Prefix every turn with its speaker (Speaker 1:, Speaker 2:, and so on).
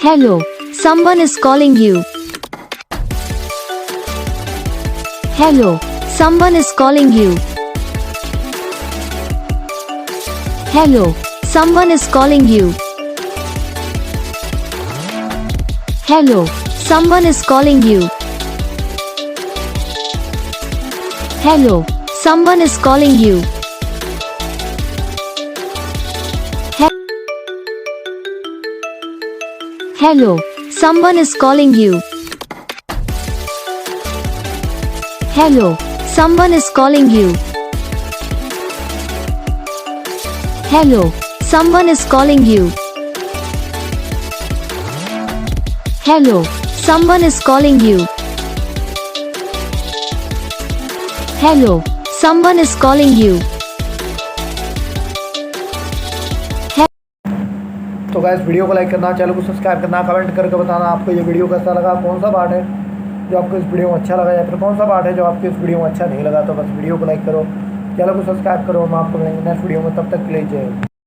Speaker 1: Hello, someone is calling you. Hello, someone is calling you. Hello, someone is calling you. Hello, someone is calling you. Hello, someone is calling you. Hello, someone is calling you. Hello, someone is calling you. Hello, someone is calling you. Hello, someone is calling you. Hello, someone is calling you.
Speaker 2: तो guys video को like करना, channel को subscribe करना, comment करके बताना आपको ये video कैसा लगा, कौन सा पार्ट है जो आपको इस वीडियो में अच्छा लगा या फिर कौन सा पार्ट है जो आपको इस वीडियो में अच्छा नहीं लगा। तो बस वीडियो को लाइक करो, चैनल को सब्सक्राइब करो। हम आपको मिलेंगे नेक्स्ट वीडियो में, तब तक के लिए जय हिंद।